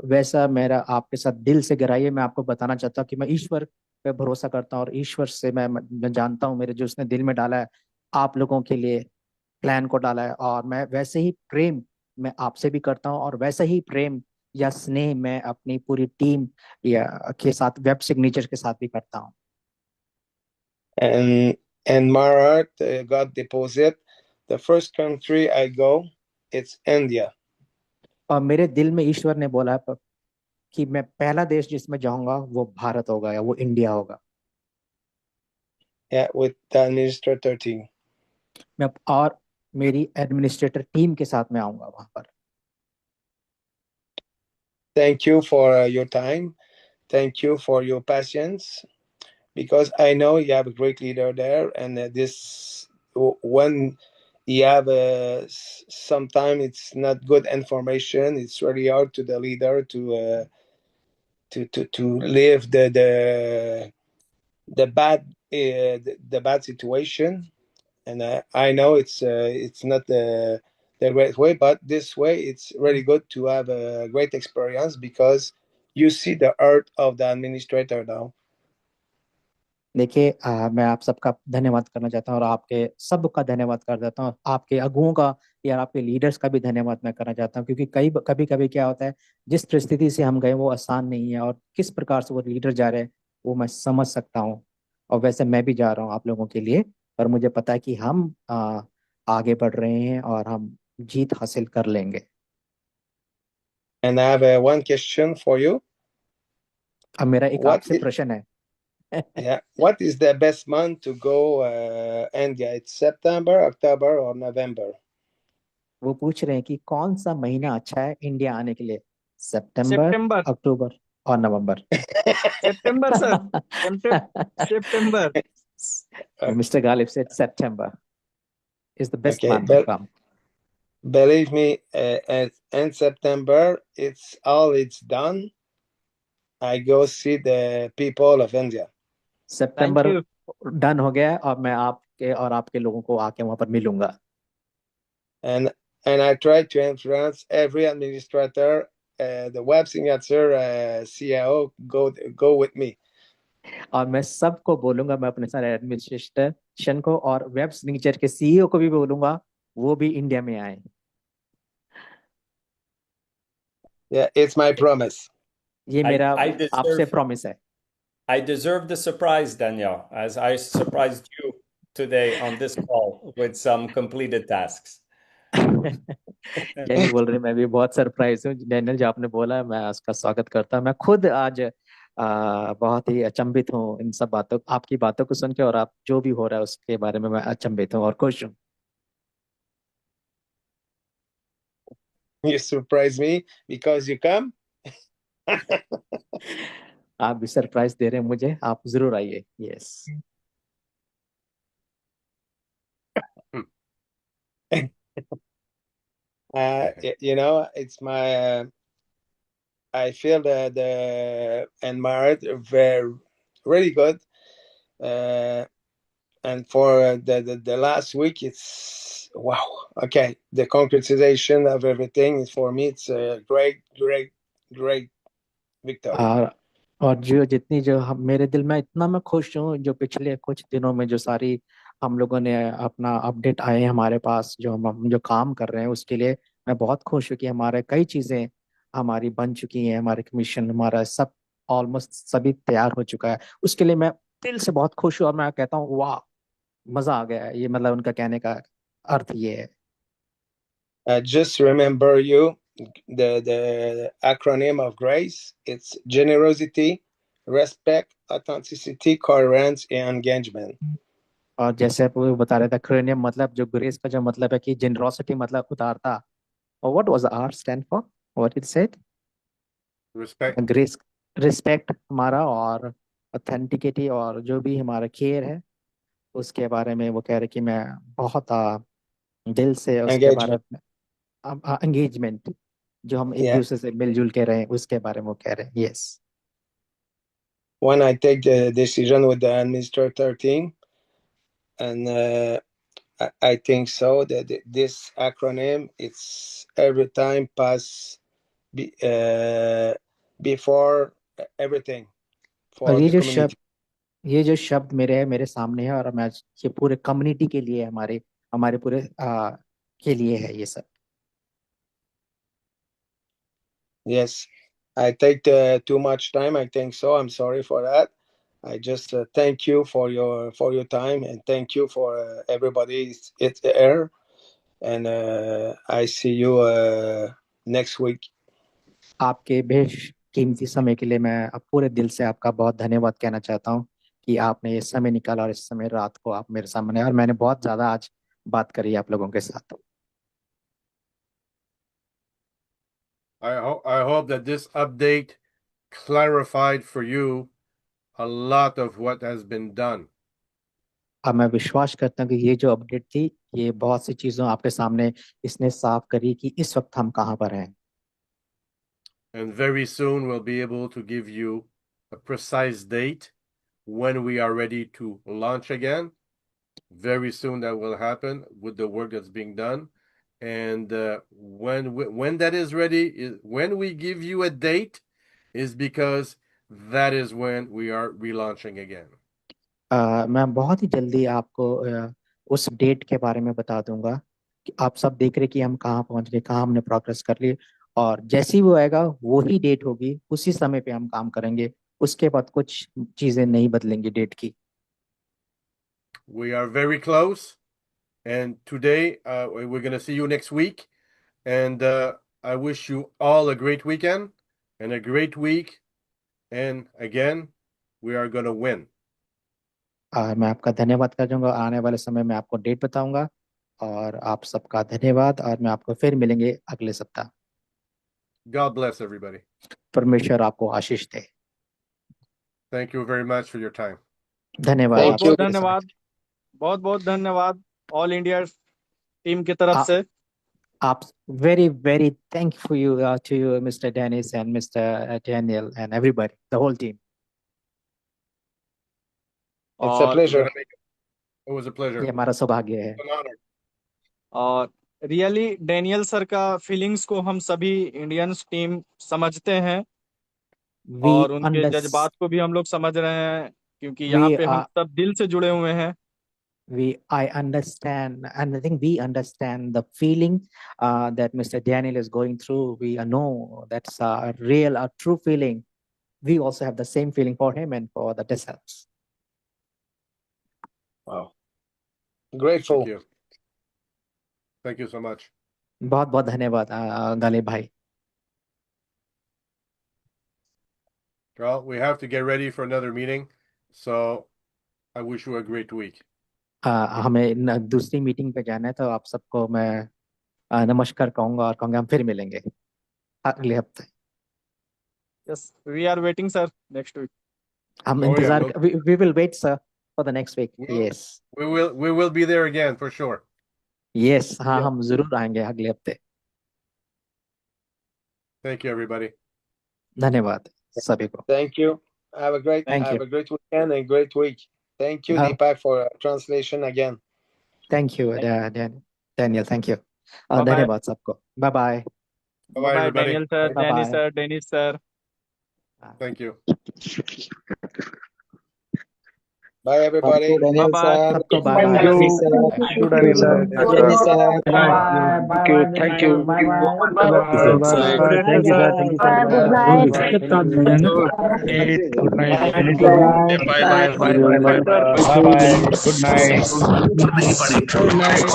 वैसा मेरा आपके साथ दिल से गहराई है। मैं आपको बताना चाहता हूँ कि मैं ईश्वर पे भरोसा करता हूँ, और ईश्वर से मैं जानता हूँ मेरे जो उसने दिल में डाला है आप लोगों के लिए, प्लान को डाला है। और मैं वैसे ही प्रेम मैं आपसे भी करता हूँ, और वैसा ही प्रेम या स्नेह मैं अपनी पूरी टीम या के साथ, वेब सिग्नेचर के साथ भी करता हूँ। And my heart got deposit. The first country I go, it's India. और मेरे दिल में ईश्वर ने बोला है कि मैं पहला देश जिसमें जाऊंगा वो भारत होगा या वो इंडिया होगा। Yeah, with the administrator team. मैं और मेरी एडमिनिस्ट्रेटर टीम के साथ में आऊंगा वहां पर। Thank you for your time. Thank you for your patience, because I know you have a great leader there, and when you have sometimes it's not good information. It's really hard to the leader to live the bad the bad situation. And I know it's not the great way, but this way it's really good to have a great experience, because you see the art of the administrator now. देखिए, मैं आप सबका धन्यवाद करना चाहता हूँ, और आपके सबका धन्यवाद कर देता हूँ, आपके अगुओं का या आपके लीडर्स का भी धन्यवाद मैं करना चाहता हूँ। क्योंकि कई कभी कभी क्या होता है, जिस परिस्थिति से हम गए वो आसान नहीं है, और किस प्रकार से वो लीडर जा रहे हैं वो मैं समझ सकता हूँ। और वैसे मैं भी जा रहा हूँ आप लोगों के लिए, पर मुझे पता है कि हम आगे बढ़ रहे हैं और हम जीत हासिल कर लेंगे। And I have one question for you. अब मेरा एक What आपसे is, प्रश्न है। yeah, what is the best month to go India? It's September, October, or November? वो पूछ रहे हैं कि कौन सा महीना अच्छा है इंडिया आने के लिए, सितंबर, सितंबर। अक्टूबर और November. September sir. September. Mister Ghalib said September is the best Okay, month to but come. believe me, in September, it's done. I go see the people of India. Thank September you. Done हो गया है, और मैं आपके और आपके लोगों को आके वहां पर मिलूंगा। and I try to influence every administrator, the web signature CIO go with me. और मैं सबको बोलूंगा, मैं अपने सारे एडमिनिस्ट्रेशन को और वेब सिग्नेचर के सीईओ को भी बोलूंगा वो भी इंडिया में आए। Yeah, it's my promise. ये I, मेरा I आपसे deserve प्रॉमिस है। I deserve the surprise, Daniel, as I surprised you today on this call with some completed tasks. यही बोल रहे, मैं भी बहुत सरप्राइज हूँ डैनियल, जो आपने बोला मैं उसका स्वागत करता हूँ। मैं खुद आज बहुत ही अचंभित हूँ इन सब बातों, आपकी बातों को सुन के, और आप जो भी हो रहा है उसके बारे में मैं अचंभित हूँ और खुश हूँ। You surprise me because you come. आप भी सरप्राइज दे रहे हैं मुझे, आप जरूर आइए। Yes. It's my I feel the and my heart very really good. Uh, and for the last week, it's wow. Okay, the concretization of everything is for me. It's a great victory. और जो जितनी जो हम मेरे दिल में इतना मैं खुश हूँ, जो पिछले कुछ दिनों में जो सारी हम लोगों ने अपना अपडेट आए हैं हमारे पास, जो हम जो काम कर रहे हैं उसके लिए मैं बहुत खुश हूँ कि हमारे कई चीजें हमारी बन चुकी हैं, हमारे कमीशन हमारा सब ऑलमोस्ट सभी तैयार हो चुका है। उसके लिए मैं दिल से बहुत खुश हूँ, और मैं कहता हूँ वाह, मजा आ गया है। ये मतलब उनका कहने का अर्थ ये है। Just remember the acronym of GRACE. It's generosity, respect, authenticity, coherence, and engagement. और जैसे आप वो बता रहे थे क्रेनियम, मतलब जो ग्रेस का जो मतलब है कि जेनरोसिटी मतलब उदारता। और what was our stand for, what it said? Respect. Grace, respect हमारा, और ऑथेंटिकिटी, और जो भी हमारा केयर है उसके बारे में वो कह रहे कि मैं बहुत दिल से उसके बारे Engagement. में, एंगेजमेंट, जो हम एक Yeah. दूसरे से मिलजुल के रहे उसके बारे में वो कह रहे हैं। Yes. When I take the decision with the administrator team, and I think so that this acronym, it's every time pass before everything for और the community. ये जो शब्द मेरे सामने है, और मैं ये पूरे कम्युनिटी के लिए, हमारे पूरे के लिए है ये सब. Yes, I take too much time. I think so. I'm sorry for that. I just thank you for your time, and thank you for everybody's here. And I see you next week. आपके बेशकीमती समय के लिए मैं अब पूरे दिल से आपका बहुत धन्यवाद कहना चाहता हूँ कि आपने ये समय निकाला, और इस समय रात को आप मेरे सामने, और मैंने बहुत ज्यादा आज बात करी आप लोगों के साथ. I hope that this update clarified for you a lot of what has been done. अब मैं विश्वास करता हूँ कि ये जो अपडेट थी, ये बहुत सी चीजों आपके सामने इसने साफ करी कि इस वक्त हम कहाँ पर हैं. And very soon we'll be able to give you a precise date when we are ready to launch again. Very soon that will happen with the work that's being done. And when that is ready, when we give you a date, is because that is when we are relaunching again. मैं बहुत ही जल्दी आपको उस date के बारे में बता दूंगा कि आप सब देख रहे कि हम कहाँ पहुंच गए, कहाँ हमने प्रोग्रेस कर ली, और जैसी वो आएगा वो ही डेट होगी, उसी समय पे हम काम करेंगे. उसके बाद कुछ चीजें नहीं बदलेंगी डेट की. We are very close, and today we're going to see you next week, and I wish you all a great weekend and a great week, and again we are going to win. मैं आपका धन्यवाद कर दूंगा. आने वाले समय में आपको डेट बताऊंगा, और आप सबका धन्यवाद, और मैं आपको फिर मिलेंगे अगले सप्ताह. God bless everybody. परमेश्वर आपको आशीष दे. Thank you very much for your time. धन्यवाद. Thank बहुत you. बहुत धन्यवाद, बहुत बहुत धन्यवाद ऑल इंडिया टीम की तरफ से. आप very very thankful to you, Mr. Dennis and Mr. Daniel and everybody, the whole team. It's a pleasure. It was a pleasure. ये हमारा सौभाग्य है. An honor. और रियली डैनियल सर का फीलिंग्स को हम सभी इंडियंस टीम समझते हैं, और उनके जज्बात को भी हम लोग समझ रहे हैं, क्योंकि यहाँ पे हम सब दिल से जुड़े हुए हैं. I understand, and I think we understand the feeling that Mr. Daniel is going through. We know that's a real, a true feeling. We also have the same feeling for him and for the Dessels. Wow. Grateful. Thank you. Thank you so much. बहुत बहुत धन्यवाद गालिब भाई. Well, we have to get ready for another meeting, so I wish you a great week. हमें दूसरी meeting पे जाना है, तो आप सबको मैं नमस्कार कहूंगा, और कहूंगा हम फिर मिलेंगे अगले हफ्ते. Yes, we are waiting, sir, next week. हम Oh, yeah, इंतजार, we will wait, sir, for the next week. Yes. We will be there again for sure. Yes, हाँ, Yeah. हम जरूर आएंगे अगले हफ्ते. Thank you, everybody. धन्यवाद सभी को. Thank you. Have a great weekend and great week. Thank you, Deepak, for translation again. Thank you, Daniel. Thank you. Bye-bye. धन्यवाद सबको. Bye bye. Bye-bye, everybody. Daniel sir, Bye-bye. Danny sir, Dennis sir. Thank you. Bye, everybody. Bye-bye. सबको bye bye. Thank you. Thank you, Daniel sir. Thank you. Thank you, sir. Good night. Good night. Bye-bye. Bye-bye. Good night. Good night.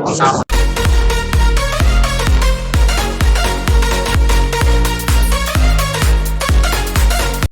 Bye-bye.